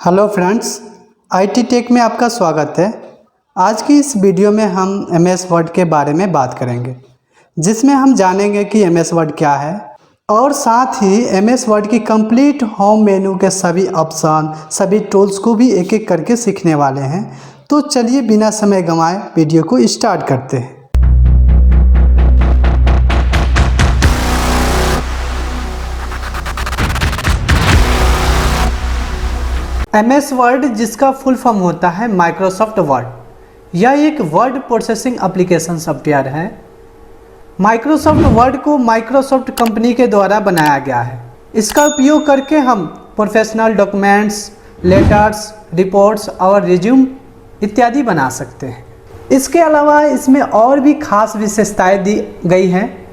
Hello friends, IT tech में आपका स्वागत है। आज की इस वीडियो में हम एमएस वर्ड के बारे में बात करेंगे, जिसमें हम जानेंगे कि एमएस वर्ड क्या है और साथ ही एमएस वर्ड की कंप्लीट होम मेनू के सभी ऑप्शन, सभी टूल्स को भी एक एक करके सीखने वाले हैं। तो चलिए बिना समय गंवाए वीडियो को स्टार्ट करते हैं। एमएस वर्ड, जिसका फुल फॉर्म होता है माइक्रोसॉफ्ट वर्ड, यह एक वर्ड प्रोसेसिंग एप्लीकेशन सॉफ्टवेयर है। माइक्रोसॉफ्ट वर्ड को माइक्रोसॉफ्ट कंपनी के द्वारा बनाया गया है। इसका उपयोग करके हम प्रोफेशनल डॉक्यूमेंट्स, लेटर्स, रिपोर्ट्स और रिज्यूम इत्यादि बना सकते हैं। इसके अलावा इसमें और भी खास विशेषताएं दी गई हैं,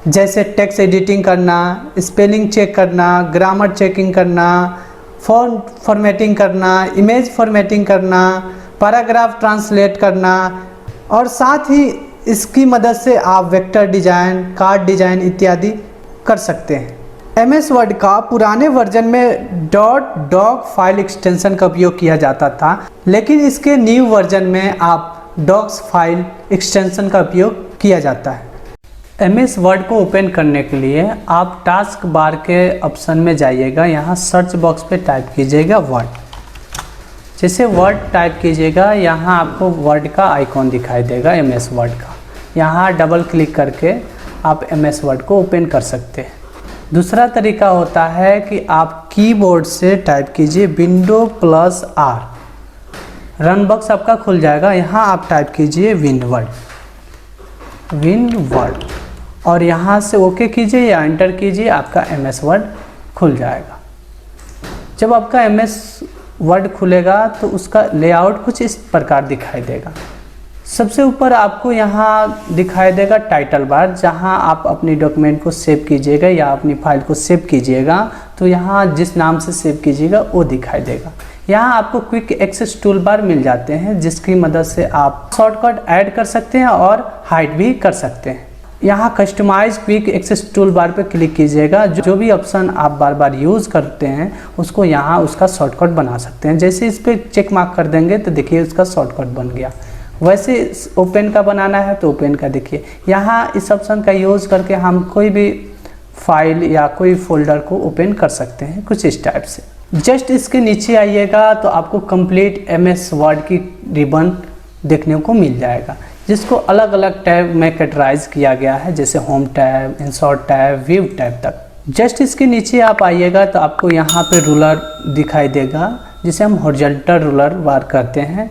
जैसे टेक्स्ट एडिटिंग करना, स्पेलिंग चेक करना, ग्रामर चेकिंग करना, फॉर्म फॉर्मेटिंग करना, इमेज फॉर्मेटिंग करना, पैराग्राफ ट्रांसलेट करना और साथ ही इसकी मदद से आप वेक्टर डिज़ाइन, कार्ड डिज़ाइन इत्यादि कर सकते हैं। एमएस वर्ड का पुराने वर्जन में डॉक फाइल एक्सटेंशन का उपयोग किया जाता था, लेकिन इसके न्यू वर्जन में आप डॉक्स फाइल एक्सटेंशन का उपयोग किया जाता है। एमएस वर्ड को ओपन करने के लिए आप टास्क बार के ऑप्शन में जाइएगा। यहाँ सर्च बॉक्स पे टाइप कीजिएगा वर्ड। जैसे वर्ड टाइप कीजिएगा, यहाँ आपको वर्ड का आइकॉन दिखाई देगा एमएस वर्ड का। यहाँ डबल क्लिक करके आप एमएस वर्ड को ओपन कर सकते हैं। दूसरा तरीका होता है कि आप कीबोर्ड से टाइप कीजिए Windows+R। रन बॉक्स आपका खुल जाएगा। यहाँ आप टाइप कीजिए विन वर्ड और यहाँ से ओके कीजिए या एंटर कीजिए, आपका एमएस वर्ड खुल जाएगा। जब आपका एमएस वर्ड खुलेगा तो उसका लेआउट कुछ इस प्रकार दिखाई देगा। सबसे ऊपर आपको यहाँ दिखाई देगा टाइटल बार, जहाँ आप अपनी डॉक्यूमेंट को सेव कीजिएगा या अपनी फाइल को सेव कीजिएगा तो यहाँ जिस नाम से सेव कीजिएगा वो दिखाई देगा। यहाँ आपको क्विक एक्सेस टूल बार मिल जाते हैं, जिसकी मदद से आप शॉर्टकट ऐड कर सकते हैं और हाइड भी कर सकते हैं। यहाँ customise quick access toolbar पर क्लिक कीजिएगा। जो भी ऑप्शन आप बार बार यूज़ करते हैं उसको यहाँ उसका शॉर्टकट बना सकते हैं। जैसे इस पर चेक मार्क कर देंगे तो देखिए उसका शॉर्टकट बन गया। वैसे ओपन का बनाना है तो ओपन का देखिए, यहाँ इस ऑप्शन का यूज़ करके हम कोई भी फाइल या कोई फोल्डर को ओपन कर सकते हैं कुछ इस टाइप से। जस्ट इसके नीचे आइएगा तो आपको कंप्लीट एमएस वर्ड की रिबन देखने को मिल जाएगा, जिसको अलग अलग टैब में कैटेगराइज किया गया है, जैसे home tab, insert tab, view tab तक। जस्ट इसके नीचे आप आइएगा तो आपको यहाँ पे रूलर दिखाई देगा, जिसे हम हॉरिजॉन्टल रूलर बार करते हैं।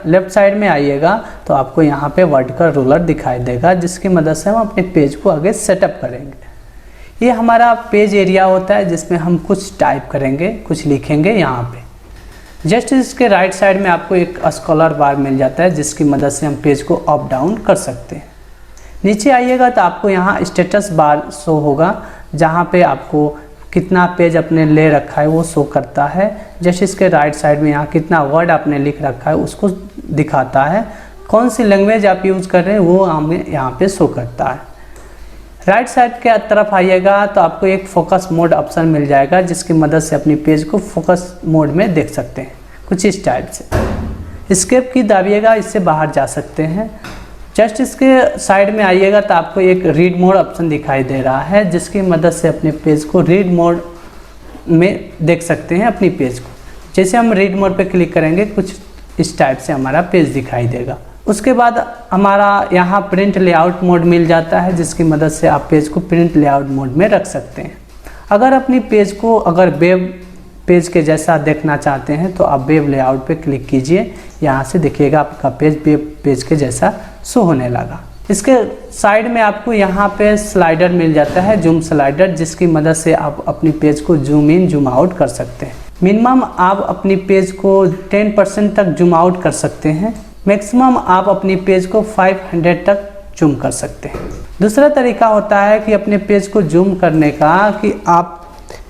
लेफ्ट साइड में आइएगा तो आपको यहाँ पे वर्टिकल रूलर दिखाई देगा, जिसकी मदद से हम अपने पेज को आगे सेटअप करेंगे। ये हमारा पेज एरिया होता है, जिसमें हम कुछ टाइप करेंगे, कुछ लिखेंगे यहाँ पे। जस्ट इसके राइट साइड में आपको एक स्क्रॉलर बार मिल जाता है, जिसकी मदद से हम पेज को अप डाउन कर सकते हैं। नीचे आइएगा तो आपको यहाँ स्टेटस बार शो होगा, जहाँ पे आपको कितना पेज आपने ले रखा है वो शो करता है। जस्ट इसके राइट साइड में यहाँ कितना वर्ड आपने लिख रखा है उसको दिखाता है। कौन सी लैंग्वेज आप यूज़ कर रहे हैं वो हमें यहाँ पे शो करता है। राइट साइड के तरफ आइएगा तो आपको एक फोकस मोड ऑप्शन मिल जाएगा, जिसकी मदद से अपनी पेज को फोकस मोड में देख सकते हैं कुछ इस टाइप से। एस्केप की दाबिएगा, इससे बाहर जा सकते हैं। जस्ट इसके साइड में आइएगा तो आपको एक रीड मोड ऑप्शन दिखाई दे रहा है, जिसकी मदद से अपने पेज को रीड मोड में देख सकते हैं अपनी पेज को। जैसे हम रीड मोड पे क्लिक करेंगे कुछ इस टाइप से हमारा पेज दिखाई देगा। उसके बाद हमारा यहाँ प्रिंट लेआउट मोड मिल जाता है, जिसकी मदद से आप पेज को प्रिंट लेआउट मोड में रख सकते हैं। अगर अपनी पेज को अगर वेब पेज के जैसा देखना चाहते हैं तो आप वेब लेआउट पे क्लिक कीजिए। यहाँ से देखिएगा आपका पेज वेब पेज के जैसा शो होने लगा। इसके साइड में आपको यहाँ पे स्लाइडर मिल जाता है, जूम स्लाइडर, जिसकी मदद से आप अपनी पेज को जूम इन जूम आउट कर सकते हैं। मिनिमम आप अपनी पेज को 10% तक जूम आउट कर सकते हैं। मैक्सिमम आप अपनी पेज को 500 तक जूम कर सकते हैं। दूसरा तरीका होता है कि अपने पेज को जूम करने का कि आप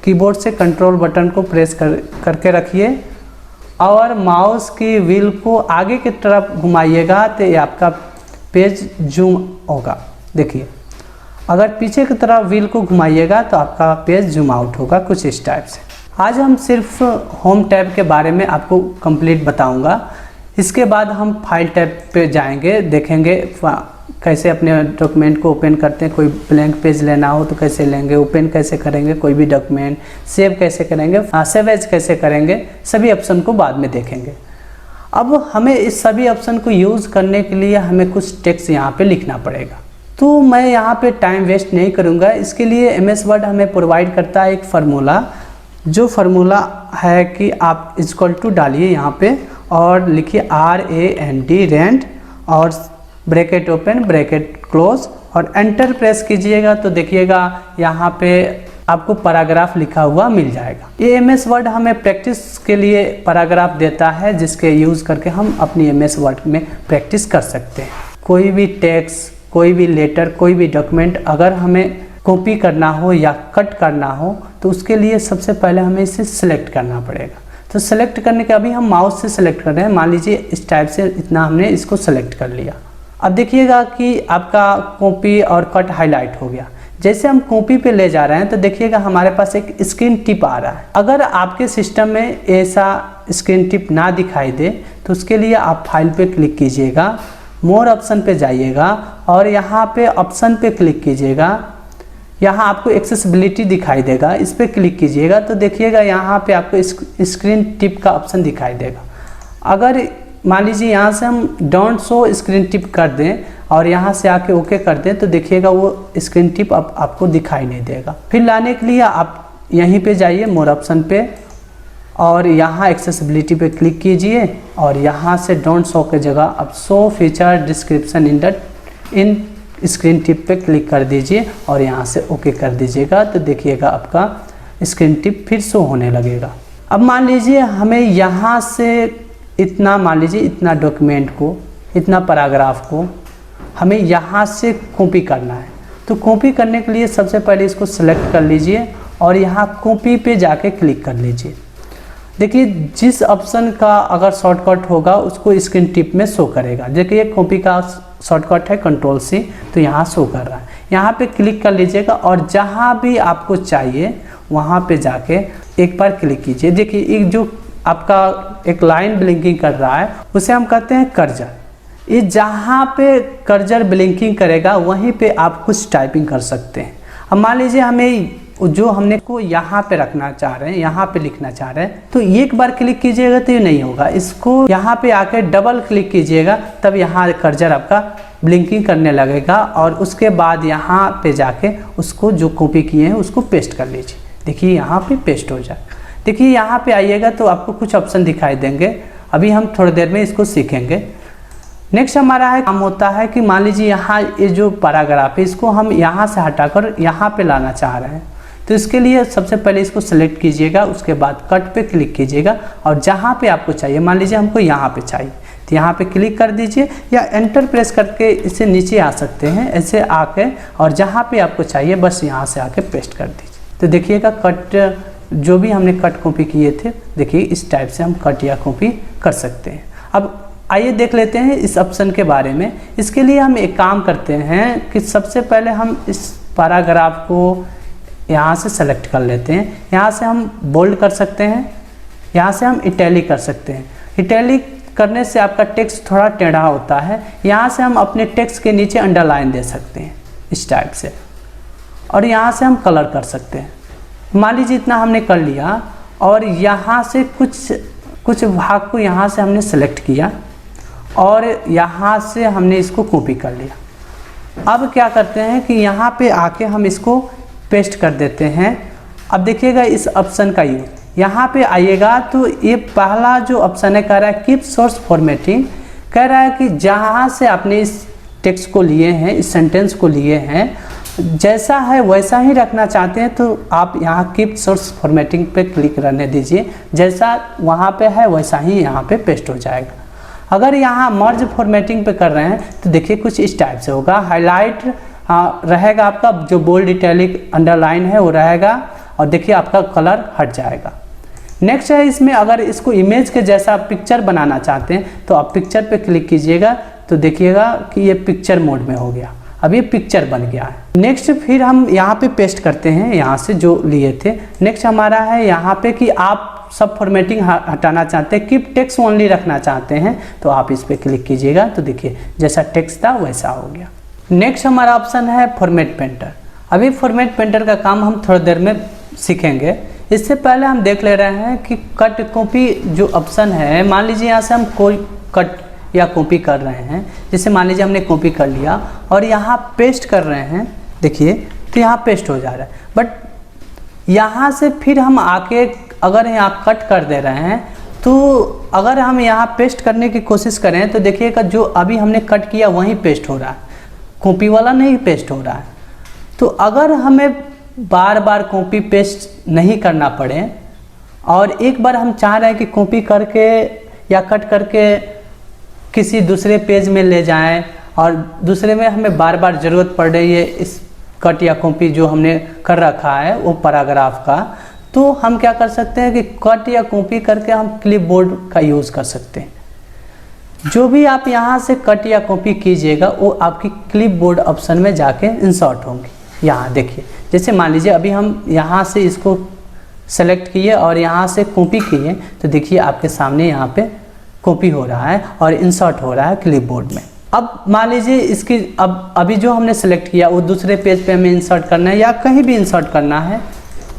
कीबोर्ड से कंट्रोल बटन को प्रेस करके रखिए और माउस की व्हील को आगे की तरफ घुमाइएगा तो ये आपका पेज जूम होगा। देखिए, अगर पीछे की तरफ व्हील को घुमाइएगा तो आपका पेज जूम आउट होगा कुछ इस टाइप से। आज हम सिर्फ होम टैब के बारे में आपको कंप्लीट बताऊंगा। इसके बाद हम फाइल टैब पे जाएंगे, देखेंगे कैसे अपने डॉक्यूमेंट को ओपन करते हैं। कोई ब्लैंक पेज लेना हो तो कैसे लेंगे, ओपन कैसे करेंगे कोई भी डॉक्यूमेंट, सेव कैसे करेंगे, सेव एज कैसे करेंगे, सभी ऑप्शन को बाद में देखेंगे। अब हमें इस सभी ऑप्शन को यूज़ करने के लिए हमें कुछ टेक्स्ट यहाँ पे लिखना पड़ेगा। तो मैं यहाँ पे टाइम वेस्ट नहीं करूँगा। इसके लिए MS वर्ड हमें प्रोवाइड करता है एक फार्मूला, जो फार्मूला है कि आप इक्वल टू डालिए यहाँ पे और लिखिए RAND रेंड और ब्रैकेट ओपन ब्रैकेट क्लोज और एंटर प्रेस कीजिएगा तो देखिएगा यहाँ पे आपको पैराग्राफ लिखा हुआ मिल जाएगा। ये MS वर्ड हमें प्रैक्टिस के लिए पैराग्राफ देता है, जिसके यूज़ करके हम अपनी MS वर्ड में प्रैक्टिस कर सकते हैं। कोई भी टेक्स्ट, कोई भी लेटर, कोई भी डॉक्यूमेंट अगर हमें कॉपी करना हो या कट करना हो तो उसके लिए सबसे पहले हमें इसे सिलेक्ट करना पड़ेगा। तो सिलेक्ट करने के अभी हम माउस से सिलेक्ट कर रहे हैं। मान लीजिए इस टाइप से इतना हमने इसको सिलेक्ट कर लिया। अब देखिएगा कि आपका कॉपी और कट हाईलाइट हो गया। जैसे हम कॉपी पे ले जा रहे हैं तो देखिएगा हमारे पास एक स्क्रीन टिप आ रहा है। अगर आपके सिस्टम में ऐसा स्क्रीन टिप ना दिखाई दे तो उसके लिए आप फाइल पे क्लिक कीजिएगा, मोर ऑप्शन पे जाइएगा और यहाँ पे ऑप्शन पे क्लिक कीजिएगा। यहाँ आपको एक्सेसिबिलिटी दिखाई देगा, इस पर क्लिक कीजिएगा तो देखिएगा यहाँ पे आपको स्क्रीन टिप का ऑप्शन दिखाई देगा। अगर मान लीजिए यहाँ से हम डोंट शो स्क्रीन टिप कर दें और यहाँ से आके ओके कर दें तो देखिएगा वो स्क्रीन टिप अब आपको दिखाई नहीं देगा। फिर लाने के लिए आप यहीं पे जाइए मोर ऑप्शन पे और यहाँ एक्सेसिबिलिटी पे क्लिक कीजिए और यहाँ से डोंट शो के जगह अब show feature description in screen tip पे क्लिक कर दीजिए और यहाँ से ओके कर दीजिएगा तो देखिएगा आपका स्क्रीन टिप फिर शो होने लगेगा। अब मान लीजिए हमें यहाँ से इतना, मान लीजिए इतना डॉक्यूमेंट को, इतना पैराग्राफ को हमें यहाँ से कॉपी करना है। तो कॉपी करने के लिए सबसे पहले इसको सेलेक्ट कर लीजिए और यहाँ कॉपी पे जाके क्लिक कर लीजिए। देखिए जिस ऑप्शन का अगर शॉर्टकट होगा उसको स्क्रीन टिप में शो करेगा। देखिए कॉपी का शॉर्टकट है Ctrl+C, तो यहाँ शो कर रहा है। यहाँ पे क्लिक कर लीजिएगा और जहाँ भी आपको चाहिए वहाँ पे जाके एक बार क्लिक कीजिए। देखिए एक जो आपका एक लाइन ब्लिंकिंग कर रहा है उसे हम कहते हैं कर्सर। ये जहाँ पे कर्सर ब्लिंकिंग करेगा वहीं पे आप कुछ टाइपिंग कर सकते हैं। अब मान लीजिए हमें जो हमने को यहाँ पे रखना चाह रहे हैं, यहाँ पे लिखना चाह रहे हैं, तो एक बार क्लिक कीजिएगा तो ये नहीं होगा। इसको यहाँ पे आके डबल क्लिक कीजिएगा तब यहाँ कर्सर आपका ब्लिंकिंग करने लगेगा और उसके बाद यहाँ पे जाके उसको जो कॉपी किए हैं उसको पेस्ट कर लीजिए। देखिए यहाँ पे पेस्ट हो जाए। देखिए यहाँ पे आइएगा तो आपको कुछ ऑप्शन दिखाई देंगे। अभी हम थोड़ी देर में इसको सीखेंगे। नेक्स्ट हमारा है काम होता है कि मान लीजिए यहाँ ये जो पैराग्राफ है इसको हम यहाँ से हटाकर यहाँ पे लाना चाह रहे हैं। तो इसके लिए सबसे पहले इसको सेलेक्ट कीजिएगा, उसके बाद कट पे क्लिक कीजिएगा और जहाँ पे आपको चाहिए, मान लीजिए हमको यहाँ पे चाहिए तो यहाँ पे क्लिक कर दीजिए या एंटर प्रेस करके इससे नीचे आ सकते हैं ऐसे आके, और जहाँ पे आपको चाहिए बस यहाँ से आके पेस्ट कर दीजिए। तो देखिएगा कट जो भी हमने कट कॉपी किए थे, देखिए इस टाइप से हम कट या कॉपी कर सकते हैं। अब आइए देख लेते हैं इस ऑप्शन के बारे में। इसके लिए हम एक काम करते हैं कि सबसे पहले हम इस पैराग्राफ को यहाँ से सेलेक्ट कर लेते हैं। यहाँ से हम बोल्ड कर सकते हैं, यहाँ से हम इटैलिक कर सकते हैं। इटैलिक करने से आपका टेक्स्ट थोड़ा टेढ़ा होता है। यहाँ से हम अपने टेक्स्ट के नीचे अंडरलाइन दे सकते हैं इस टाइप से, और यहाँ से हम कलर कर सकते हैं। मान लीजिए इतना हमने कर लिया और यहाँ से कुछ भाग को यहाँ से हमने सेलेक्ट किया और यहाँ से हमने इसको कॉपी कर लिया। अब क्या करते हैं कि यहाँ पे आके हम इसको पेस्ट कर देते हैं। अब देखिएगा इस ऑप्शन का यूज, यहाँ पे आइएगा तो ये पहला जो ऑप्शन है कह रहा है कीप सोर्स फॉर्मेटिंग। कह रहा है कि जहाँ से आपने इस टेक्स्ट को लिए हैं, इस सेंटेंस को लिए हैं, जैसा है वैसा ही रखना चाहते हैं तो आप यहाँ कीप सोर्स फॉर्मेटिंग पे क्लिक रहने दीजिए। जैसा वहाँ पे है वैसा ही यहाँ पे पेस्ट हो जाएगा। अगर यहाँ मर्ज फॉर्मेटिंग पे कर रहे हैं तो देखिए कुछ इस टाइप से होगा। हाईलाइट रहेगा आपका, जो बोल्ड इटैलिक अंडरलाइन है वो रहेगा और देखिए आपका कलर हट जाएगा। नेक्स्ट है इसमें अगर इसको इमेज के जैसा पिक्चर बनाना चाहते हैं तो आप पिक्चर पे क्लिक कीजिएगा तो देखिएगा कि ये पिक्चर मोड में हो गया। अब ये पिक्चर बन गया है। नेक्स्ट फिर हम यहाँ पे पेस्ट करते हैं, यहाँ से जो लिए थे। नेक्स्ट हमारा है यहाँ पे कि आप सब फॉर्मेटिंग हटाना चाहते हैं, कीप टेक्स्ट ओनली रखना चाहते हैं, तो आप इस पर क्लिक कीजिएगा तो देखिए जैसा टेक्स्ट था वैसा हो गया। नेक्स्ट हमारा ऑप्शन है फॉर्मेट पेंटर। अभी फॉर्मेट पेंटर का काम हम थोड़ी देर में सीखेंगे। इससे पहले हम देख ले रहे हैं कि कट कॉपी जो ऑप्शन है, मान लीजिए यहाँ से हम कोई कट या कॉपी कर रहे हैं, जैसे मान लीजिए हमने कॉपी कर लिया और यहाँ पेस्ट कर रहे हैं, देखिए तो यहाँ पेस्ट हो जा रहा है। बट यहाँ से फिर हम आके अगर यहाँ कट कर दे रहे हैं, तो अगर हम यहाँ पेस्ट करने की कोशिश करें तो देखिएगा जो अभी हमने कट किया वहीं पेस्ट हो रहा है, कॉपी वाला नहीं पेस्ट हो रहा है। तो अगर हमें बार बार कॉपी पेस्ट नहीं करना पड़े और एक बार हम चाह रहे हैं कि कॉपी करके या कट करके किसी दूसरे पेज में ले जाएं और दूसरे में हमें बार बार ज़रूरत पड़ रही है इस कट या कॉपी जो हमने कर रखा है वो पैराग्राफ का, तो हम क्या कर सकते हैं कि कट या कॉपी करके हम क्लिपबोर्ड का यूज़ कर सकते हैं। जो भी आप यहाँ से कट या कॉपी कीजिएगा वो आपकी क्लिपबोर्ड ऑप्शन में जाके इंसर्ट होंगे। यहाँ देखिए, जैसे मान लीजिए अभी हम यहाँ से इसको सेलेक्ट किए और यहाँ से कॉपी किए, तो देखिए आपके सामने यहाँ पे कॉपी हो रहा है और इंसर्ट हो रहा है क्लिपबोर्ड में। अब मान लीजिए इसकी अभी जो हमने सेलेक्ट किया वो दूसरे पेज पे हमें इंसर्ट करना है या कहीं भी इंसर्ट करना है,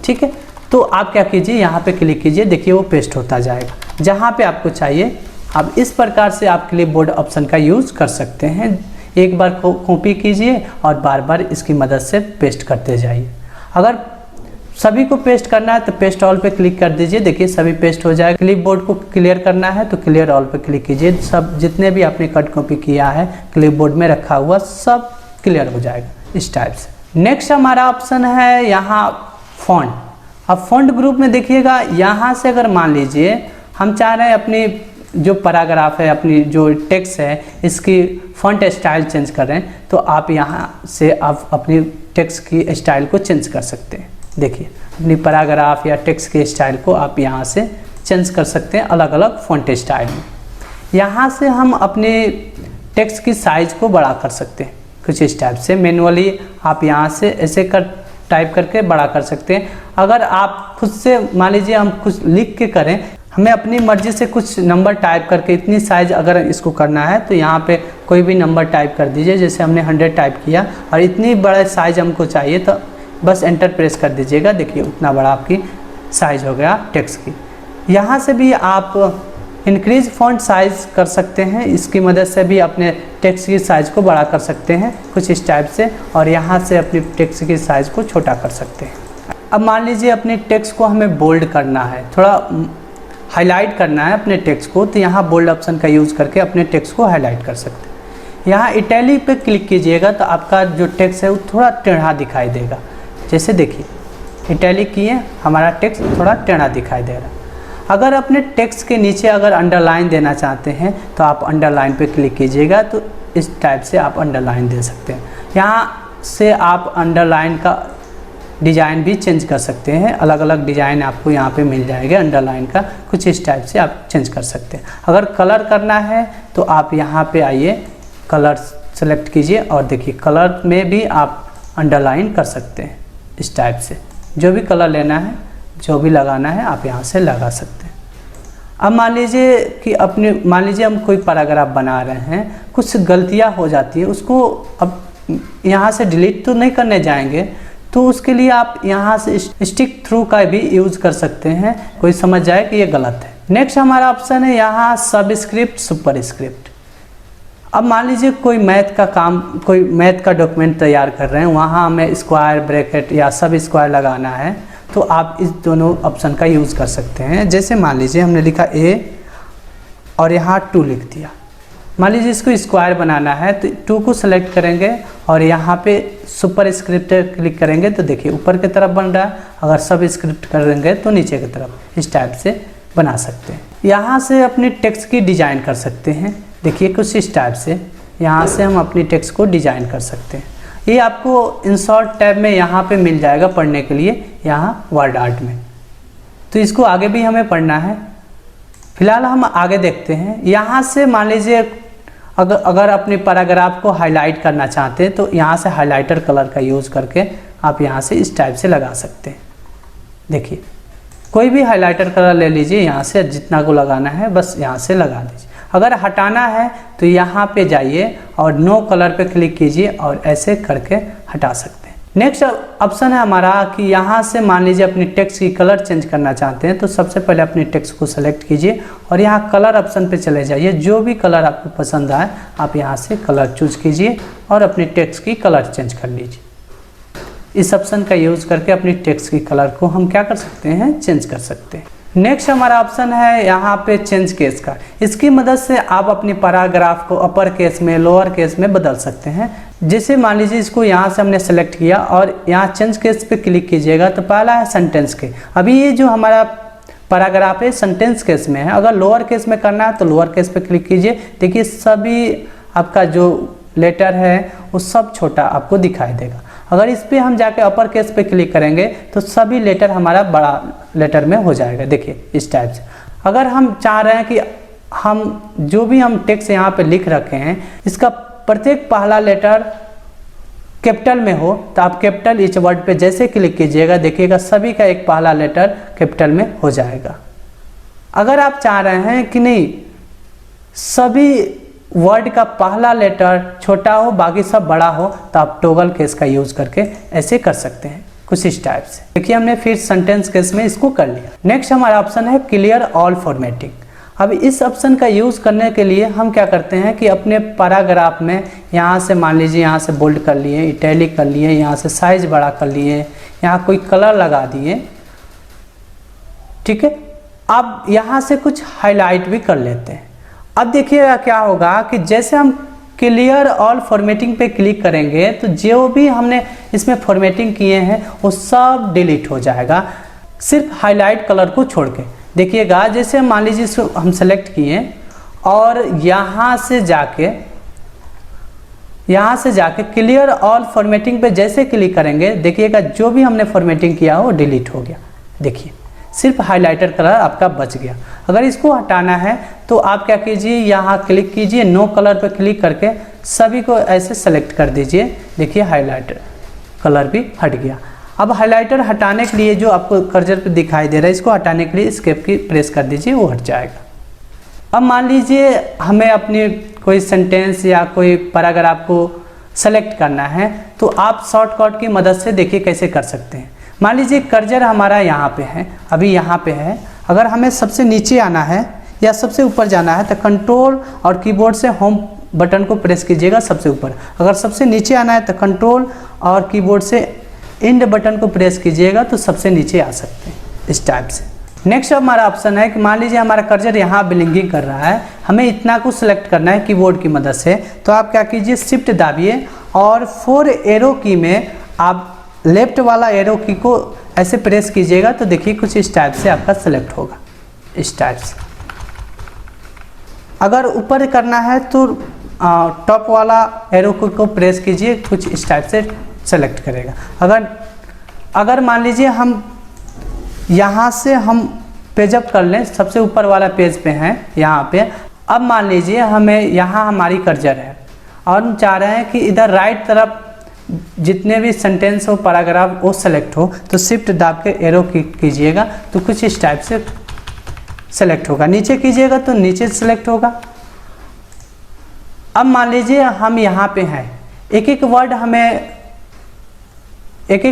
ठीक है, तो आप क्या कीजिए यहाँ पे क्लिक कीजिए, देखिए वो पेस्ट होता जाएगा जहाँ पे आपको चाहिए। अब इस प्रकार से आप क्लिपबोर्ड ऑप्शन का यूज़ कर सकते हैं। एक बार कॉपी कीजिए और बार बार इसकी मदद से पेस्ट करते जाइए। अगर सभी को पेस्ट करना है तो पेस्ट ऑल पे क्लिक कर दीजिए, देखिए सभी पेस्ट हो जाएगा। क्लिपबोर्ड को क्लियर करना है तो क्लियर ऑल पे क्लिक कीजिए, सब जितने भी आपने कट कॉपी किया है क्लिपबोर्ड में रखा हुआ सब क्लियर हो जाएगा इस टाइप से। नेक्स्ट हमारा ऑप्शन है यहाँ फॉन्ट। अब फॉन्ट ग्रुप में देखिएगा, यहाँ से अगर मान लीजिए हम चाह रहे हैं अपनी जो पैराग्राफ है, अपनी जो टेक्स्ट है, इसकी फॉन्ट स्टाइल चेंज कर रहे हैं, तो आप यहाँ से आप अपनी टेक्स्ट की स्टाइल को चेंज कर सकते हैं। देखिए अपनी पैराग्राफ या टेक्स्ट के स्टाइल को आप यहाँ से चेंज कर सकते हैं अलग अलग फॉन्ट स्टाइल में। यहाँ से हम अपने टेक्स्ट की साइज़ को बड़ा कर सकते हैं कुछ इस टाइप से। मैनुअली आप यहाँ से ऐसे टाइप करके बड़ा कर सकते हैं। अगर आप खुद से मान लीजिए हम कुछ लिख के करें, हमें अपनी मर्जी से कुछ नंबर टाइप करके इतनी साइज़ अगर इसको करना है तो यहाँ पे कोई भी नंबर टाइप कर दीजिए। जैसे हमने 100 टाइप किया और इतनी बड़ा साइज़ हमको चाहिए तो बस एंटर प्रेस कर दीजिएगा, देखिए उतना बड़ा आपकी साइज़ हो गया टेक्स्ट की। यहाँ से भी आप इंक्रीज फॉन्ट साइज़ कर सकते हैं, इसकी मदद से भी अपने टेक्स्ट की साइज़ को बड़ा कर सकते हैं कुछ इस टाइप से, और यहाँ से अपनी टेक्स्ट की साइज़ को छोटा कर सकते हैं। अब मान लीजिए अपने टेक्स्ट को हमें बोल्ड करना है, थोड़ा हाईलाइट करना है अपने टेक्स्ट को, तो यहाँ बोल्ड ऑप्शन का यूज़ करके अपने टेक्स्ट को हाईलाइट कर सकते हैं। यहाँ इटैलिक पे क्लिक कीजिएगा तो आपका जो टेक्स्ट है वो थोड़ा टेढ़ा दिखाई देगा। जैसे देखिए इटैलिक किए, हमारा टेक्स्ट थोड़ा टेढ़ा दिखाई दे रहा है। अगर अपने टेक्स्ट के नीचे अगर अंडरलाइन देना चाहते हैं तो आप अंडरलाइन पे क्लिक कीजिएगा, तो इस टाइप से आप अंडरलाइन दे सकते हैं। यहाँ से आप अंडरलाइन का डिज़ाइन भी चेंज कर सकते हैं, अलग अलग डिज़ाइन आपको यहाँ पे मिल जाएगा अंडरलाइन का, कुछ इस टाइप से आप चेंज कर सकते हैं। अगर कलर करना है तो आप यहाँ पे आइए, कलर सेलेक्ट कीजिए और देखिए कलर में भी आप अंडरलाइन कर सकते हैं इस टाइप से। जो भी कलर लेना है, जो भी लगाना है आप यहाँ से लगा सकते हैं। अब मान लीजिए हम कोई पैराग्राफ बना रहे हैं, कुछ गलतियाँ हो जाती है, उसको अब यहाँ से डिलीट तो नहीं करने जाएंगे, तो उसके लिए आप यहाँ से स्टिक थ्रू का भी यूज़ कर सकते हैं, कोई समझ जाए कि ये गलत है। नेक्स्ट हमारा ऑप्शन है यहाँ सबस्क्रिप्ट सुपरस्क्रिप्ट। अब मान लीजिए कोई मैथ का डॉक्यूमेंट तैयार कर रहे हैं, वहाँ हमें स्क्वायर ब्रैकेट या सब स्क्वायर लगाना है, तो आप इस दोनों ऑप्शन का यूज़ कर सकते हैं। जैसे मान लीजिए हमने लिखा A और यहाँ 2 लिख दिया, मान लीजिए इसको स्क्वायर बनाना है तो 2 को सेलेक्ट करेंगे और यहाँ पे सुपर स्क्रिप्ट क्लिक करेंगे तो देखिए ऊपर की तरफ बन रहा है। अगर सब स्क्रिप्ट करेंगे तो नीचे की तरफ, इस टाइप से बना सकते हैं। यहाँ से अपने टेक्स्ट की डिज़ाइन कर सकते हैं, देखिए कुछ इस टाइप से यहाँ से हम अपनी टेक्स्ट को डिज़ाइन कर सकते हैं। ये आपको इंसर्ट टैब में यहाँ पे मिल जाएगा पढ़ने के लिए, यहाँ वर्ड आर्ट में। तो इसको आगे भी हमें पढ़ना है, फिलहाल हम आगे देखते हैं। यहाँ से मान लीजिए अगर अपने पैराग्राफ को हाईलाइट करना चाहते हैं तो यहाँ से हाइलाइटर कलर का यूज़ करके आप यहाँ से इस टाइप से लगा सकते हैं। देखिए कोई भी हाइलाइटर कलर ले लीजिए, यहाँ से जितना को लगाना है बस यहाँ से लगा दीजिए। अगर हटाना है तो यहाँ पे जाइए और नो कलर पे क्लिक कीजिए और ऐसे करके हटा सकते हैं। नेक्स्ट ऑप्शन है हमारा कि यहाँ से मान लीजिए अपनी टेक्स्ट की कलर चेंज करना चाहते हैं तो सबसे पहले अपनी टेक्स्ट को सेलेक्ट कीजिए और यहाँ कलर ऑप्शन पे चले जाइए। जो भी कलर आपको पसंद आए आप यहाँ से कलर चूज कीजिए और अपनी टेक्स्ट की कलर चेंज कर लीजिए। इस ऑप्शन का यूज़ करके अपनी टेक्स्ट की कलर को हम क्या कर सकते हैं, चेंज कर सकते हैं। नेक्स्ट हमारा ऑप्शन है यहाँ पे चेंज केस का। इसकी मदद से आप अपनी पैराग्राफ को अपर केस में लोअर केस में बदल सकते हैं। जैसे मान लीजिए इसको यहाँ से हमने सेलेक्ट किया और यहाँ चेंज केस पे क्लिक कीजिएगा तो पहला है सेंटेंस के। अभी ये जो हमारा पैराग्राफ है सेंटेंस केस में है, अगर लोअर केस में करना है तो लोअर केस पे क्लिक कीजिए। देखिए सभी आपका जो लेटर है वो सब छोटा आपको दिखाई देगा। अगर इस पे हम जाके अपर केस पे क्लिक करेंगे तो सभी लेटर हमारा बड़ा लेटर में हो जाएगा। देखिए इस टाइप से। अगर हम चाह रहे हैं कि हम जो भी हम टेक्स्ट यहाँ पे लिख रखे हैं इसका प्रत्येक पहला लेटर कैपिटल में हो तो आप कैपिटल इच वर्ड पे जैसे क्लिक कीजिएगा देखिएगा सभी का एक पहला लेटर कैपिटल में हो जाएगा। अगर आप चाह रहे हैं कि नहीं सभी वर्ड का पहला लेटर छोटा हो बाकी सब बड़ा हो तो आप टॉगल केस का यूज करके ऐसे कर सकते हैं कुछ इस टाइप से। देखिए हमने फिर सेंटेंस केस में इसको कर लिया। नेक्स्ट हमारा ऑप्शन है क्लियर ऑल फॉर्मेटिंग। अब इस ऑप्शन का यूज करने के लिए हम क्या करते हैं कि अपने पैराग्राफ में यहाँ से मान लीजिए यहाँ से बोल्ड कर लिए, इटैलिक कर लिए, यहाँ से साइज बड़ा कर लिए, यहाँ कोई कलर लगा दिए, ठीक है। अब यहाँ से कुछ हाईलाइट भी कर लेते हैं। अब देखिएगा क्या होगा कि जैसे हम क्लियर ऑल फॉर्मेटिंग पे क्लिक करेंगे तो जो भी हमने इसमें फॉर्मेटिंग किए हैं वो सब डिलीट हो जाएगा, सिर्फ हाईलाइट कलर को छोड़ के। देखिएगा जैसे मान लीजिए इसको हम सेलेक्ट किए और यहाँ से जाके क्लियर ऑल फॉर्मेटिंग पे जैसे क्लिक करेंगे देखिएगा जो भी हमने फॉर्मेटिंग किया वो डिलीट हो गया। देखिए सिर्फ हाइलाइटर कलर आपका बच गया। अगर इसको हटाना है तो आप क्या कीजिए यहाँ क्लिक कीजिए, नो कलर पर क्लिक करके सभी को ऐसे सेलेक्ट कर दीजिए। देखिए हाइलाइटर कलर भी हट गया। अब हाइलाइटर हटाने के लिए जो आपको कर्सर पे दिखाई दे रहा है इसको हटाने के लिए एस्केप की प्रेस कर दीजिए, वो हट जाएगा। अब मान लीजिए हमें अपनी कोई सेंटेंस या कोई पैराग्राफ को सेलेक्ट करना है तो आप शॉर्टकट की मदद से देखिए कैसे कर सकते हैं। मान लीजिए कर्सर हमारा यहाँ पे है, अभी यहाँ पे है। अगर हमें सबसे नीचे आना है या सबसे ऊपर जाना है तो कंट्रोल और कीबोर्ड से होम बटन को प्रेस कीजिएगा सबसे ऊपर। अगर सबसे नीचे आना है तो कंट्रोल और कीबोर्ड से एंड बटन को प्रेस कीजिएगा तो सबसे नीचे आ सकते हैं इस टाइप से। नेक्स्ट हमारा ऑप्शन है कि मान लीजिए हमारा कर्सर यहाँ ब्लिंकिंग कर रहा है, हमें इतना को सिलेक्ट करना है कीबोर्ड की मदद से। तो आप क्या कीजिए शिफ्ट दाबिए और 4 एरो की में आप लेफ्ट वाला एरो की को ऐसे प्रेस कीजिएगा तो देखिए कुछ इस टाइप से आपका सेलेक्ट होगा, इस टाइप से। अगर ऊपर करना है तो टॉप वाला एरो को प्रेस कीजिए, कुछ इस टाइप से सेलेक्ट करेगा। अगर मान लीजिए हम यहाँ से हम पेज अप कर लें, सबसे ऊपर वाला पेज पे हैं यहाँ पे। अब मान लीजिए हमें यहाँ हमारी कर्सर है और हम चाह रहे हैं कि इधर राइट तरफ जितने भी सेंटेंस हो पैराग्राफ वो सेलेक्ट हो तो शिफ्ट दाब के एरो कीजिएगा तो कुछ इस टाइप से सेलेक्ट होगा। नीचे कीजिएगा तो नीचे सेलेक्ट होगा। अब मान लीजिए हम यहाँ पे हैं, एक एक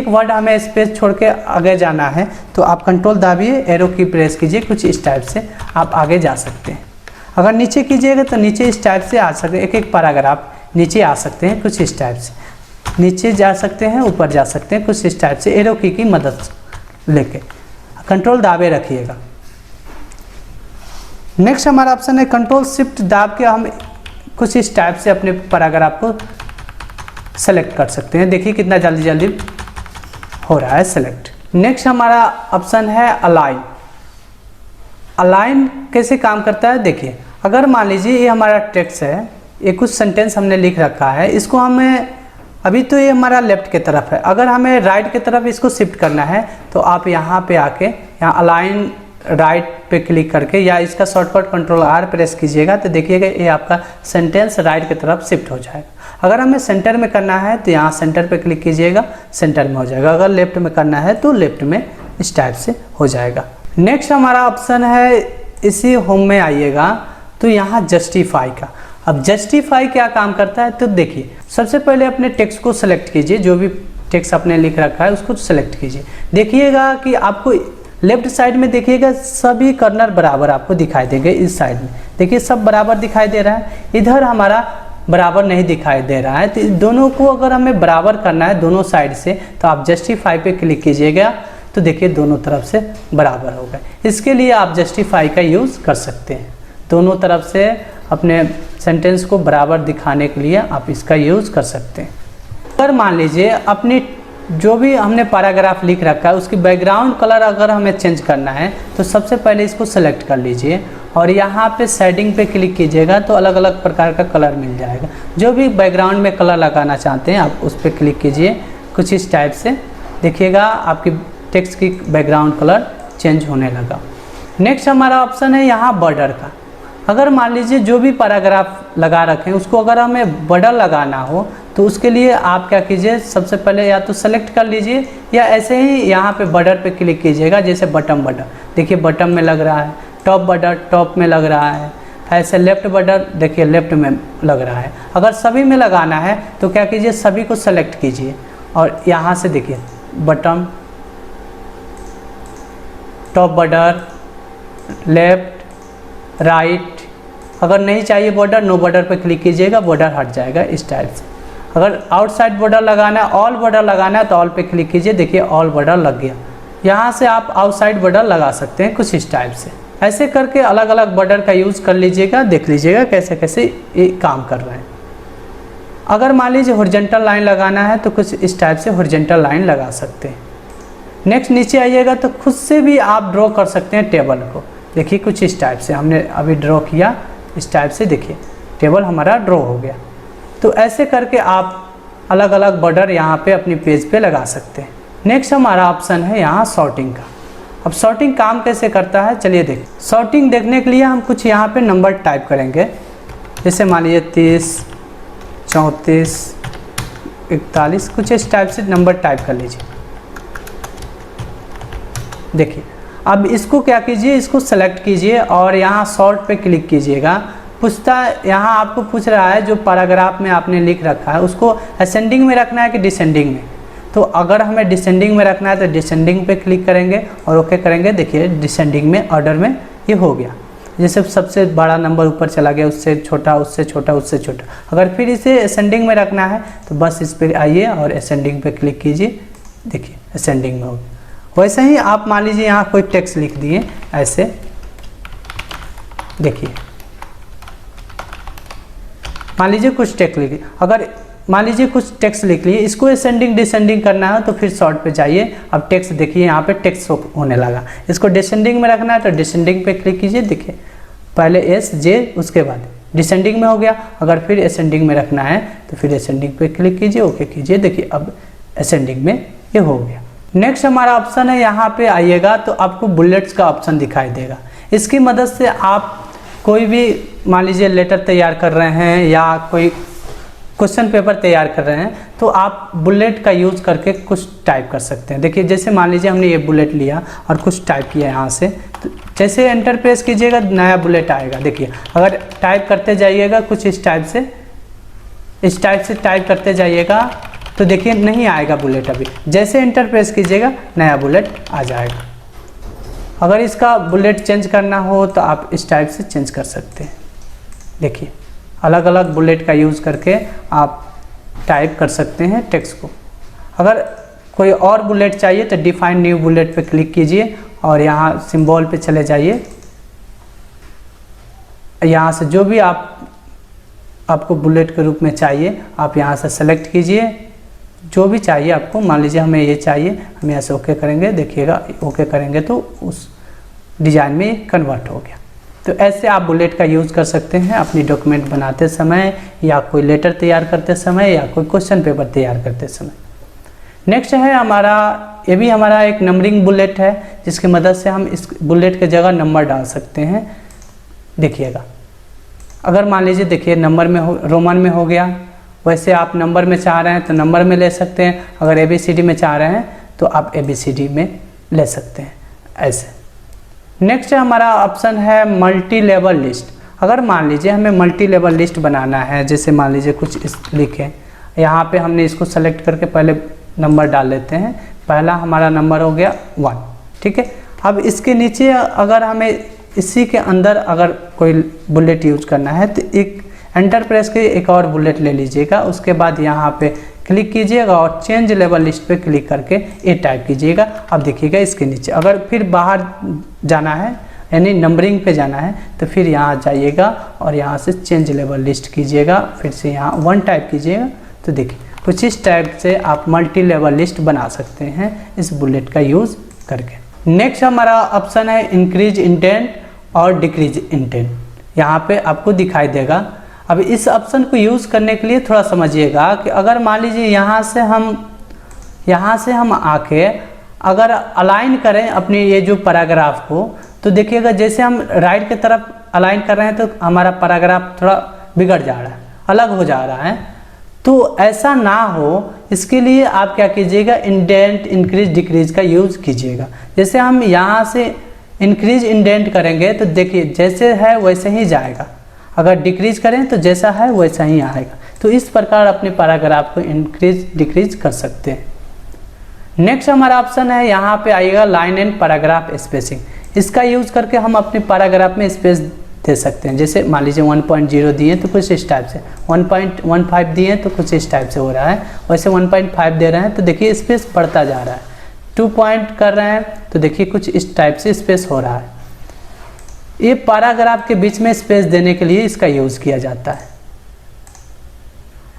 वर्ड हमें स्पेस छोड़ के आगे जाना है तो आप कंट्रोल दाबिए, एरो की प्रेस कीजिए, कुछ इस टाइप से आप आगे जा सकते हैं। अगर नीचे कीजिएगा तो नीचे इस टाइप से आ सकते हैं, एक एक पैराग्राफ नीचे आ सकते हैं, कुछ इस टाइप से नीचे जा सकते हैं, ऊपर जा सकते हैं, कुछ इस टाइप से एरो की मदद लेके कंट्रोल दाबे रखिएगा। नेक्स्ट हमारा ऑप्शन है कंट्रोल शिफ्ट दाब के हम कुछ इस टाइप से अपने पैराग्राफ को सेलेक्ट कर सकते हैं। देखिए कितना जल्दी जल्दी हो रहा है सेलेक्ट। नेक्स्ट हमारा ऑप्शन है अलाइन। अलाइन कैसे काम करता है देखिए, अगर मान लीजिए ये हमारा टेक्स्ट है, ये कुछ सेंटेंस हमने लिख रखा है, इसको हमें अभी तो ये हमारा लेफ्ट की तरफ है, अगर हमें राइट की तरफ इसको शिफ्ट करना है तो आप यहाँ पे आके यहाँ अलाइन राइट पे क्लिक करके या इसका शॉर्टकट कंट्रोल आर प्रेस कीजिएगा तो देखिएगा ये आपका सेंटेंस राइट की तरफ शिफ्ट हो जाएगा। अगर हमें सेंटर में करना है तो यहाँ सेंटर पे क्लिक कीजिएगा, सेंटर में हो जाएगा। अगर लेफ्ट में करना है तो लेफ्ट में इस टाइप से हो जाएगा। नेक्स्ट हमारा ऑप्शन है, इसी होम में आइएगा तो यहाँ जस्टिफाई का। अब जस्टिफाई क्या काम करता है तो देखिए, सबसे पहले अपने टेक्स्ट को सिलेक्ट कीजिए, जो भी टेक्स्ट आपने लिख रखा है उसको सिलेक्ट कीजिए। देखिएगा कि आपको लेफ्ट साइड में देखिएगा सभी कर्नर बराबर आपको दिखाई देंगे। इस साइड में देखिए सब बराबर दिखाई दे रहा है, इधर हमारा बराबर नहीं दिखाई दे रहा है। तो दोनों को अगर हमें बराबर करना है दोनों साइड से तो आप जस्टिफाई पे क्लिक कीजिएगा तो देखिए दोनों तरफ से बराबर हो गए। इसके लिए आप जस्टिफाई का यूज़ कर सकते हैं, दोनों तरफ से अपने सेंटेंस को बराबर दिखाने के लिए आप इसका यूज़ कर सकते हैं। अगर मान लीजिए अपनी जो भी हमने पैराग्राफ लिख रखा है उसकी बैकग्राउंड कलर अगर हमें चेंज करना है तो सबसे पहले इसको सेलेक्ट कर लीजिए और यहाँ पे शेडिंग पे क्लिक कीजिएगा तो अलग अलग प्रकार का कलर मिल जाएगा। जो भी बैकग्राउंड में कलर लगाना चाहते हैं आप उस पर क्लिक कीजिए, कुछ इस टाइप से देखिएगा आपकी टेक्स्ट की बैकग्राउंड कलर चेंज होने लगा। नेक्स्ट हमारा ऑप्शन है यहाँ बॉर्डर का। अगर मान लीजिए जो भी पैराग्राफ लगा रखें उसको अगर हमें बॉर्डर लगाना हो तो उसके लिए आप क्या कीजिए, सबसे पहले या तो सेलेक्ट कर लीजिए या ऐसे ही यहाँ पे बॉर्डर पे क्लिक कीजिएगा। जैसे बटन बॉर्डर देखिए बटन में लग रहा है, टॉप बॉर्डर टॉप में लग रहा है, ऐसे लेफ्ट बॉर्डर देखिए लेफ्ट में लग रहा है। अगर सभी में लगाना है तो क्या कीजिए, सभी को सेलेक्ट कीजिए और यहाँ से देखिए button, top border, left, right. अगर नहीं चाहिए बॉर्डर, नो बॉर्डर पे क्लिक कीजिएगा, बॉर्डर हट जाएगा इस टाइप से। अगर आउटसाइड बॉर्डर लगाना है, ऑल बॉर्डर लगाना है तो ऑल पे क्लिक कीजिए, देखिए ऑल बॉर्डर लग गया। यहाँ से आप आउटसाइड बॉर्डर लगा सकते हैं कुछ इस टाइप से। ऐसे करके अलग अलग बॉर्डर का यूज़ कर लीजिएगा, देख लीजिएगा कैसे कैसे ये काम कर रहे हैं। अगर मान लीजिए हॉरिजॉन्टल लाइन लगाना है तो कुछ इस टाइप से हॉरिजॉन्टल लाइन लगा सकते हैं। नेक्स्ट नीचे आइएगा तो खुद से भी आप ड्रॉ कर सकते हैं टेबल को। देखिए कुछ इस टाइप से हमने अभी ड्रॉ किया, इस टाइप से देखिए टेबल हमारा ड्रॉ हो गया। तो ऐसे करके आप अलग अलग बॉर्डर यहाँ पे अपनी पेज पे लगा सकते हैं। नेक्स्ट हमारा ऑप्शन है यहाँ सॉर्टिंग का। अब सॉर्टिंग काम कैसे करता है चलिए देखें। सॉर्टिंग देखने के लिए हम कुछ यहाँ पे नंबर टाइप करेंगे, जैसे मान लीजिए 30, 34, 41, कुछ इस टाइप से नंबर टाइप कर लीजिए। देखिए अब इसको क्या कीजिए, इसको सेलेक्ट कीजिए और यहाँ सॉर्ट पे क्लिक कीजिएगा। पूछता है यहाँ आपको पूछ रहा है जो पैराग्राफ में आपने लिख रखा है उसको असेंडिंग में रखना है कि डिसेंडिंग में। तो अगर हमें डिसेंडिंग में रखना है तो डिसेंडिंग पे क्लिक करेंगे और ओके करेंगे। देखिए डिसेंडिंग में ऑर्डर में ये हो गया। जैसे सबसे बड़ा नंबर ऊपर चला गया, उससे छोटा, उससे छोटा, उससे छोटा। अगर फिर इसे असेंडिंग में रखना है तो बस इस पर आइए और असेंडिंग पे क्लिक कीजिए, देखिए असेंडिंग में हो गया। वैसे ही आप मान लीजिए यहाँ कोई टेक्स्ट लिख दिए ऐसे, देखिए मान लीजिए कुछ टेक्स्ट लिखिए। अगर मान लीजिए कुछ टेक्स्ट लिख लिए, इसको असेंडिंग डिसेंडिंग करना है तो फिर शॉर्ट पे जाइए। अब टेक्स्ट देखिए यहाँ पे टेक्स्ट होने लगा। इसको डिसेंडिंग में रखना है तो डिसेंडिंग पे क्लिक कीजिए, देखिए पहले एस जे उसके बाद डिसेंडिंग में हो गया। अगर फिर असेंडिंग में रखना है तो फिर असेंडिंग पे क्लिक कीजिए, ओके कीजिए, देखिए अब असेंडिंग में ये हो गया। नेक्स्ट हमारा ऑप्शन है यहाँ पे आइएगा तो आपको बुलेट्स का ऑप्शन दिखाई देगा। इसकी मदद से आप कोई भी मान लीजिए लेटर तैयार कर रहे हैं या कोई क्वेश्चन पेपर तैयार कर रहे हैं तो आप बुलेट का यूज़ करके कुछ टाइप कर सकते हैं। देखिए जैसे मान लीजिए हमने ये बुलेट लिया और कुछ टाइप किया यहाँ से, तो जैसे एंटर प्रेस कीजिएगा नया बुलेट आएगा। देखिए अगर टाइप करते जाइएगा कुछ इस टाइप से टाइप करते जाइएगा तो देखिए नहीं आएगा बुलेट। अभी जैसे एंटर प्रेस कीजिएगा नया बुलेट आ जाएगा। अगर इसका बुलेट चेंज करना हो तो आप इस टाइप से चेंज कर सकते हैं। देखिए अलग अलग बुलेट का यूज़ करके आप टाइप कर सकते हैं टेक्स्ट को। अगर कोई और बुलेट चाहिए तो डिफाइन न्यू बुलेट पे क्लिक कीजिए और यहाँ सिंबल पे चले जाइए। यहाँ से जो भी आपको बुलेट के रूप में चाहिए आप यहाँ से सेलेक्ट कीजिए, जो भी चाहिए आपको। मान लीजिए हमें ये चाहिए, हम यहाँ से ओके करेंगे, देखिएगा ओके करेंगे तो उस डिज़ाइन में कन्वर्ट हो गया। तो ऐसे आप बुलेट का यूज़ कर सकते हैं अपनी डॉक्यूमेंट बनाते समय या कोई लेटर तैयार करते समय या कोई क्वेश्चन पेपर तैयार करते समय। नेक्स्ट है हमारा ये भी हमारा एक नंबरिंग बुलेट है, जिसकी मदद से हम इस बुलेट के जगह नंबर डाल सकते हैं। देखिएगा, अगर मान लीजिए देखिए नंबर में हो, रोमन में हो गया, वैसे आप नंबर में चाह रहे हैं तो नंबर में ले सकते हैं, अगर ABCD में चाह रहे हैं तो आप ABCD में ले सकते हैं ऐसे। नेक्स्ट हमारा ऑप्शन है मल्टी लेवल लिस्ट। अगर मान लीजिए हमें मल्टी लेवल लिस्ट बनाना है, जैसे मान लीजिए कुछ लिखें, यहाँ पे हमने इसको सेलेक्ट करके पहले नंबर डाल लेते हैं। पहला हमारा नंबर हो गया 1, ठीक है। अब इसके नीचे अगर हमें इसी के अंदर अगर कोई बुलेट यूज करना है तो एक एंटर प्रेस के एक और बुलेट ले लीजिएगा, उसके बाद यहाँ पे क्लिक कीजिएगा और चेंज लेवल लिस्ट पे क्लिक करके ये टाइप कीजिएगा। अब देखिएगा इसके नीचे अगर फिर बाहर जाना है यानी नंबरिंग पे जाना है तो फिर यहाँ जाइएगा और यहाँ से चेंज लेवल लिस्ट कीजिएगा, फिर से यहाँ 1 टाइप कीजिएगा। तो देखिए कुछ इस टाइप से आप मल्टी लेवल लिस्ट बना सकते हैं इस बुलेट का यूज़ करके। नेक्स्ट हमारा ऑप्शन है इंक्रीज इंटेंट और डिक्रीज इंटेंट। यहाँ पे आपको दिखाई देगा। अब इस ऑप्शन को यूज़ करने के लिए थोड़ा समझिएगा कि अगर मान लीजिए यहाँ से हम आके अगर अलाइन करें अपनी ये जो पैराग्राफ को, तो देखिएगा जैसे हम राइट की तरफ अलाइन कर रहे हैं तो हमारा पैराग्राफ थोड़ा बिगड़ जा रहा है, अलग हो जा रहा है। तो ऐसा ना हो, इसके लिए आप क्या कीजिएगा, इंडेंट इंक्रीज डिक्रीज का यूज़ कीजिएगा। जैसे हम यहाँ से इंक्रीज इंडेंट करेंगे तो देखिए जैसे है वैसे ही जाएगा, अगर डिक्रीज करें तो जैसा है वैसा ही आएगा। तो इस प्रकार अपने पैराग्राफ को इंक्रीज डिक्रीज कर सकते हैं। नेक्स्ट हमारा ऑप्शन है, यहाँ पे आएगा लाइन एंड पैराग्राफ स्पेसिंग। इसका यूज़ करके हम अपने पैराग्राफ में स्पेस दे सकते हैं। जैसे मान लीजिए 1.0 दिए तो कुछ इस टाइप से, 1.15 दिए तो कुछ इस टाइप से हो रहा है, वैसे 1.5 दे रहे हैं तो देखिए स्पेस बढ़ता जा रहा है। 2 पॉइंट कर रहे हैं तो देखिए कुछ इस टाइप से स्पेस हो रहा है। ये पैराग्राफ के बीच में स्पेस देने के लिए इसका यूज़ किया जाता है।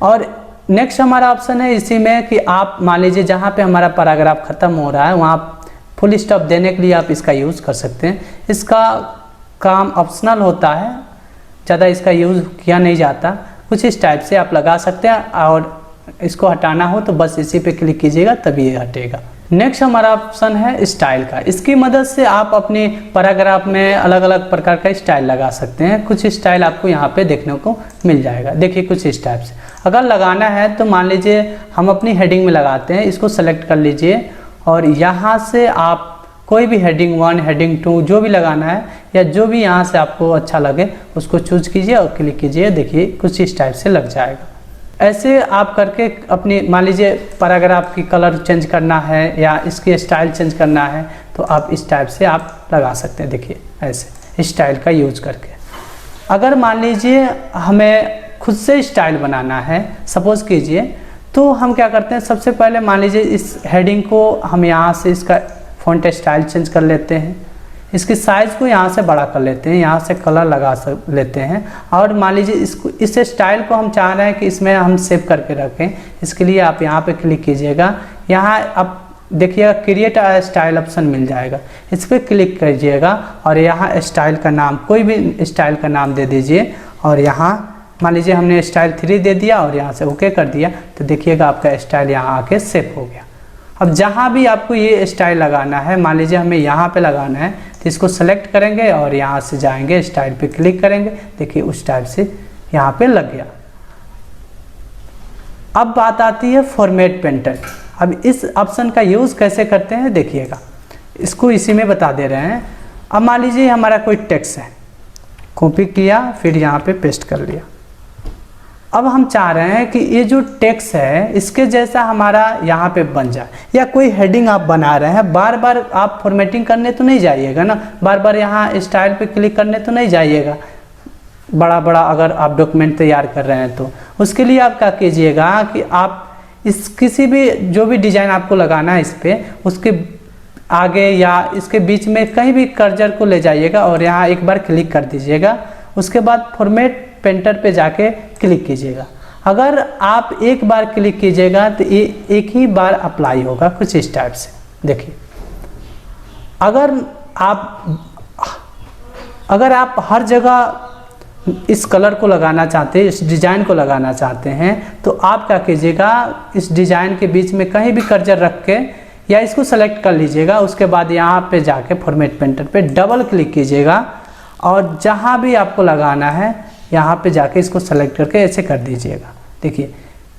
और नेक्स्ट हमारा ऑप्शन है इसी में कि आप मान लीजिए जहाँ पे हमारा पैराग्राफ ख़त्म हो रहा है वहाँ फुल स्टॉप देने के लिए आप इसका यूज़ कर सकते हैं। इसका काम ऑप्शनल होता है, ज़्यादा इसका यूज़ किया नहीं जाता। कुछ इस टाइप से आप लगा सकते हैं और इसको हटाना हो तो बस इसी पे क्लिक कीजिएगा तभी ये हटेगा। नेक्स्ट हमारा ऑप्शन है स्टाइल का। इसकी मदद से आप अपने पैराग्राफ में अलग अलग प्रकार का स्टाइल लगा सकते हैं। कुछ स्टाइल आपको यहाँ पे देखने को मिल जाएगा। देखिए कुछ इस टाइप से अगर लगाना है तो मान लीजिए हम अपनी हेडिंग में लगाते हैं, इसको सेलेक्ट कर लीजिए और यहाँ से आप कोई भी हेडिंग 1 हेडिंग 2 जो भी लगाना है या जो भी यहाँ से आपको अच्छा लगे उसको चूज कीजिए और क्लिक कीजिए। देखिए कुछ इस टाइप से लग जाएगा। ऐसे आप करके अपनी मान लीजिए पैराग्राफ की कलर चेंज करना है या इसकी स्टाइल चेंज करना है तो आप इस टाइप से आप लगा सकते हैं। देखिए ऐसे स्टाइल का यूज़ करके। अगर मान लीजिए हमें खुद से स्टाइल बनाना है सपोज कीजिए, तो हम क्या करते हैं, सबसे पहले मान लीजिए इस हेडिंग को हम यहाँ से इसका फॉन्ट स्टाइल चेंज कर लेते हैं, इसकी साइज़ को यहाँ से बड़ा कर लेते हैं, यहाँ से कलर लगा लेते हैं और मान लीजिए इस स्टाइल को हम चाह रहे हैं कि इसमें हम सेव करके रखें। इसके लिए आप यहाँ पे क्लिक कीजिएगा। यहाँ आप देखिएगा क्रिएट स्टाइल ऑप्शन मिल जाएगा, इस पर क्लिक कीजिएगा और यहाँ स्टाइल का नाम कोई भी स्टाइल का नाम दे दीजिए और यहाँ मान लीजिए हमने स्टाइल 3 दे दिया और यहाँ से ओके कर दिया तो देखिएगा आपका स्टाइल यहाँ आके सेव हो गया। अब जहाँ भी आपको ये स्टाइल लगाना है, मान लीजिए हमें यहाँ पे लगाना है तो इसको सेलेक्ट करेंगे और यहाँ से जाएंगे स्टाइल पे क्लिक करेंगे। देखिए उस टाइप से यहाँ पे लग गया। अब बात आती है फॉर्मेट पेंटर। अब इस ऑप्शन का यूज़ कैसे करते हैं देखिएगा, इसको इसी में बता दे रहे हैं। अब मान लीजिए हमारा कोई टेक्स्ट है, कॉपी किया फिर यहाँ पे पेस्ट कर लिया। अब हम चाह रहे हैं कि ये जो टेक्स्ट है इसके जैसा हमारा यहाँ पे बन जाए, या कोई हेडिंग आप बना रहे हैं, बार बार आप फॉर्मेटिंग करने तो नहीं जाइएगा ना, बार बार यहाँ स्टाइल पे क्लिक करने तो नहीं जाइएगा। बड़ा बड़ा अगर आप डॉक्यूमेंट तैयार कर रहे हैं तो उसके लिए आप क्या कीजिएगा कि आप इस किसी भी जो भी डिज़ाइन आपको लगाना है इस पर, उसके आगे या इसके बीच में कहीं भी कर्सर को ले जाइएगा और यहाँ एक बार क्लिक कर दीजिएगा। उसके बाद फॉर्मेट पेंटर पे जाके क्लिक कीजिएगा। अगर आप एक बार क्लिक कीजिएगा तो ये एक ही बार अप्लाई होगा कुछ इस टाइप से। देखिए अगर आप हर जगह इस कलर को लगाना चाहते हैं, इस डिज़ाइन को लगाना चाहते हैं तो आप क्या कीजिएगा, इस डिज़ाइन के बीच में कहीं भी कर्सर रख के या इसको सेलेक्ट कर लीजिएगा। उसके बाद यहाँ पे जाके फॉर्मेट पेंटर पे डबल क्लिक कीजिएगा और जहाँ भी आपको लगाना है यहाँ पे जाके इसको सेलेक्ट करके ऐसे कर दीजिएगा। देखिए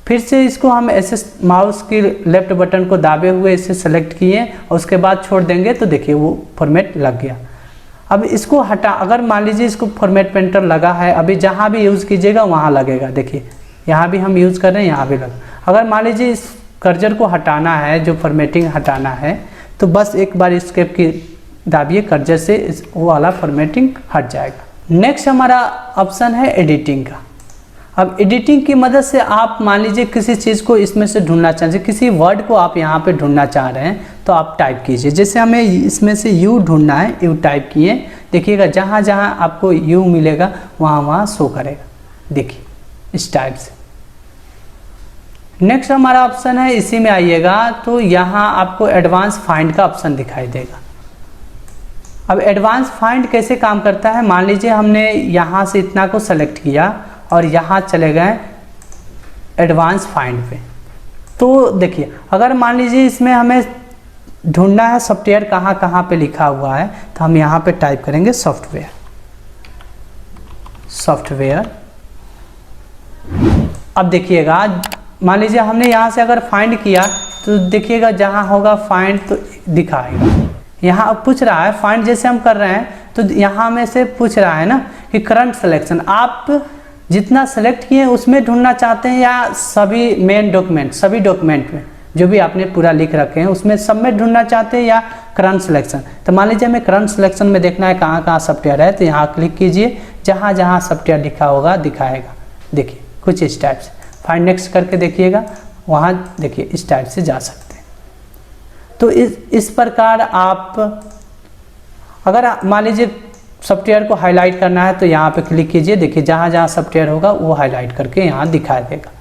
फिर से इसको हम ऐसे माउस की लेफ्ट बटन को दाबे हुए इसे सेलेक्ट किए और उसके बाद छोड़ देंगे तो देखिए वो फॉर्मेट लग गया। अब इसको हटा, अगर मान लीजिए इसको फॉर्मेट पेंटर लगा है, अभी जहाँ भी यूज़ कीजिएगा वहाँ लगेगा। देखिए यहाँ भी हम यूज़ कर रहे हैं, यहाँ भी लगा। अगर मान लीजिए इस कर्सर को हटाना है, जो फॉर्मेटिंग हटाना है, तो बस एक बार एस्केप की दाबिए कर्सर से, वो वाला फॉर्मेटिंग हट जाएगा। नेक्स्ट हमारा ऑप्शन है एडिटिंग का। अब एडिटिंग की मदद से आप मान लीजिए किसी चीज़ को इसमें से ढूंढना चाहते हैं, किसी वर्ड को आप यहाँ पे ढूंढना चाह रहे हैं तो आप टाइप कीजिए। जैसे हमें इसमें से यू ढूंढना है, यू टाइप किए, देखिएगा जहाँ जहाँ आपको यू मिलेगा वहाँ वहाँ शो करेगा। देखिए इस टाइप से। नेक्स्ट हमारा ऑप्शन है, इसी में आइएगा तो यहाँ आपको एडवांस फाइंड का ऑप्शन दिखाई देगा। अब एडवांस फाइंड कैसे काम करता है, मान लीजिए हमने यहाँ से इतना को सेलेक्ट किया और यहाँ चले गए एडवांस फाइंड पे, तो देखिए अगर मान लीजिए इसमें हमें ढूंढना है सॉफ्टवेयर कहाँ कहाँ पे लिखा हुआ है, तो हम यहाँ पे टाइप करेंगे सॉफ्टवेयर। सॉफ्टवेयर। अब देखिएगा मान लीजिए हमने यहाँ से अगर फाइंड किया तो देखिएगा जहाँ होगा फाइंड तो दिखाएगा। यहाँ अब पूछ रहा है फाइंड, जैसे हम कर रहे हैं तो यहाँ में से पूछ रहा है ना कि करंट सिलेक्शन, आप जितना सेलेक्ट किए उसमें ढूंढना चाहते हैं या सभी मेन डॉक्यूमेंट, सभी डॉक्यूमेंट में जो भी आपने पूरा लिख रखे हैं उसमें सब में ढूंढना चाहते हैं या करंट सिलेक्शन। तो मान लीजिए हमें करंट सिलेक्शन में देखना है कहाँ कहाँ सॉफ्टवेयर है, तो यहाँ क्लिक कीजिए, जहाँ जहाँ सॉफ्टवेयर लिखा होगा दिखाएगा। देखिए कुछ इस टाइप से। फाइंड नेक्स्ट करके देखिएगा, वहाँ देखिए इस टाइप से जा सकते हैं। तो इस प्रकार आप अगर मान लीजिए सॉफ्टवेयर को हाईलाइट करना है तो यहाँ पे क्लिक कीजिए, देखिए जहाँ जहाँ सॉफ्टवेयर होगा वो हाईलाइट करके यहाँ दिखा देगा।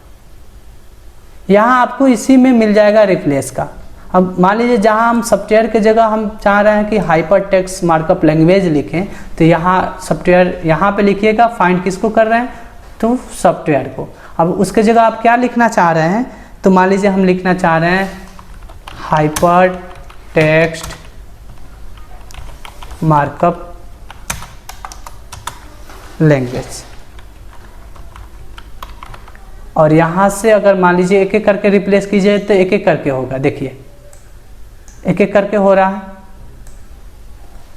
यहाँ आपको इसी में मिल जाएगा रिप्लेस का। अब मान लीजिए जहाँ हम सॉफ्टवेयर के जगह हम चाह रहे हैं कि हाइपर टेक्स्ट मार्कअप लैंग्वेज लिखें, तो यहाँ सॉफ्टवेयर यहाँ पे लिखिएगा। फाइंड किसको कर रहे हैं, तो सॉफ्टवेयर को। अब उसके जगह आप क्या लिखना चाह रहे हैं, तो मान लीजिए हम लिखना चाह रहे हैं हाइपर टेक्स्ट मार्कअप लैंग्वेज, और यहाँ से अगर मान लीजिए एक एक करके रिप्लेस कीजिए तो एक एक करके होगा। देखिए एक एक करके हो रहा है।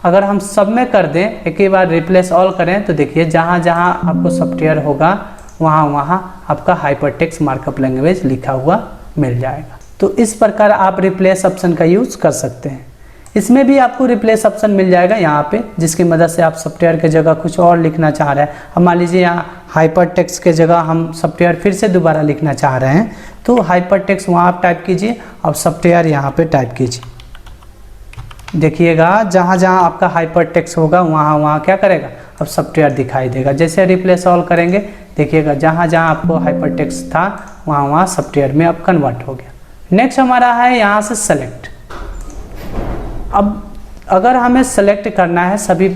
अगर हम सब में कर दें, एक ही बार रिप्लेस ऑल करें, तो देखिए जहाँ जहाँ आपको सॉफ्टवेयर होगा वहाँ वहाँ आपका हाइपर टेक्स्ट मार्कअप लैंग्वेज लिखा हुआ मिल जाएगा। तो इस प्रकार आप रिप्लेस ऑप्शन का यूज़ कर सकते हैं। इसमें भी आपको रिप्लेस ऑप्शन मिल जाएगा यहाँ पे, जिसकी मदद से आप सॉफ्टवेयर के जगह कुछ और लिखना चाह रहे हैं। अब मान लीजिए यहाँ हाइपर टेक्स्ट के जगह हम सॉफ्टवेयर फिर से दोबारा लिखना चाह रहे हैं, तो हाइपर टेक्स्ट वहाँ आप टाइप कीजिए और सॉफ्टवेयर यहाँ पे टाइप कीजिए। देखिएगा जहाँ जहाँ आपका हाइपर टेक्स्ट होगा वहाँ वहाँ क्या करेगा, अब सॉफ्टवेयर दिखाई देगा। जैसे रिप्लेस ऑल करेंगे, देखिएगा जहाँ जहाँ आपको हाइपर टेक्स्ट था वहाँ वहाँ सॉफ्टवेयर में अब कन्वर्ट हो गया। नेक्स्ट हमारा है यहाँ से सेलेक्ट। अब अगर हमें सेलेक्ट करना है सभी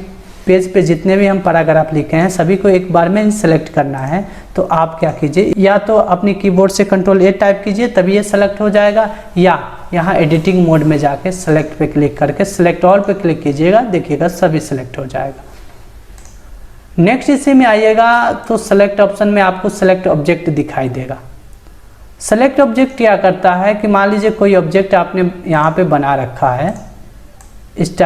पेज पे जितने भी हम पैराग्राफ लिखे हैं सभी को एक बार में ही सेलेक्ट करना है, तो आप क्या कीजिए, या तो अपनी कीबोर्ड से कंट्रोल ए टाइप कीजिए तभी ये सेलेक्ट हो जाएगा, या यहाँ एडिटिंग मोड में जाके सेलेक्ट पे क्लिक करके सेलेक्ट ऑल पे क्लिक कीजिएगा। देखिएगा सभी सेलेक्ट हो जाएगा। नेक्स्ट इसी में आइएगा तो सेलेक्ट ऑप्शन में आपको सेलेक्ट ऑब्जेक्ट दिखाई देगा। सेलेक्ट ऑब्जेक्ट क्या करता है कि मान लीजिए कोई ऑब्जेक्ट आपने यहाँ पे बना रखा है, इस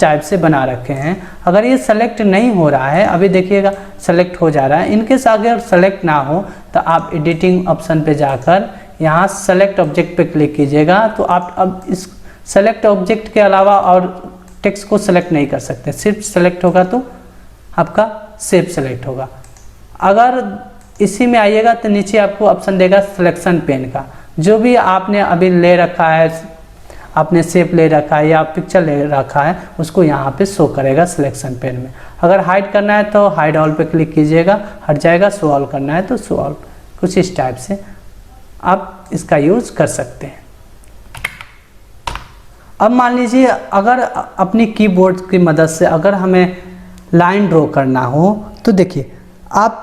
टाइप से बना रखे हैं, अगर ये सेलेक्ट नहीं हो रहा है, अभी देखिएगा सेलेक्ट हो जा रहा है, इनकेस अगर सेलेक्ट ना हो तो आप एडिटिंग ऑप्शन पे जाकर यहाँ सेलेक्ट ऑब्जेक्ट पे क्लिक कीजिएगा। तो आप अब इस सेलेक्ट ऑब्जेक्ट के अलावा और टेक्स्ट को सेलेक्ट नहीं कर सकते, सिर्फ सेलेक्ट होगा तो आपका सेव सेलेक्ट होगा। अगर इसी में आइएगा तो नीचे आपको ऑप्शन देगा सिलेक्शन पेन का, जो भी आपने अभी ले रखा है, आपने शेप ले रखा है या पिक्चर ले रखा है, उसको यहाँ पे शो करेगा सिलेक्शन पेन में। अगर हाइड करना है तो हाइड ऑल पे क्लिक कीजिएगा, हट जाएगा। शो ऑल करना है तो शो ऑल, कुछ इस टाइप से आप इसका यूज कर सकते हैं। अब मान लीजिए अगर अपनी कीबोर्ड की मदद से अगर हमें लाइन ड्रॉ करना हो, तो देखिए आप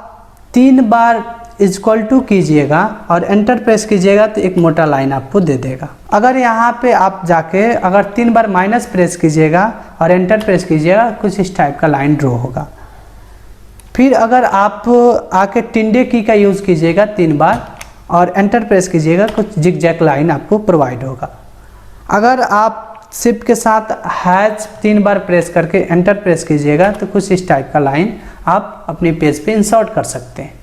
3 बार इक्वल टू कीजिएगा और एंटर प्रेस कीजिएगा तो एक मोटा लाइन आपको दे देगा। अगर यहाँ पे आप जाके अगर 3 बार माइनस प्रेस कीजिएगा और एंटर प्रेस कीजिएगा, कुछ इस टाइप का लाइन ड्रॉ होगा। फिर अगर आप आके टिंडे की का यूज़ कीजिएगा 3 बार और एंटर प्रेस कीजिएगा, कुछ जिगजैग लाइन आपको प्रोवाइड होगा। अगर आप शिफ्ट के साथ हैच 3 बार प्रेस करके एंटर प्रेस कीजिएगा तो कुछ इस टाइप का लाइन आप अपने पेज पे इंसर्ट कर सकते हैं।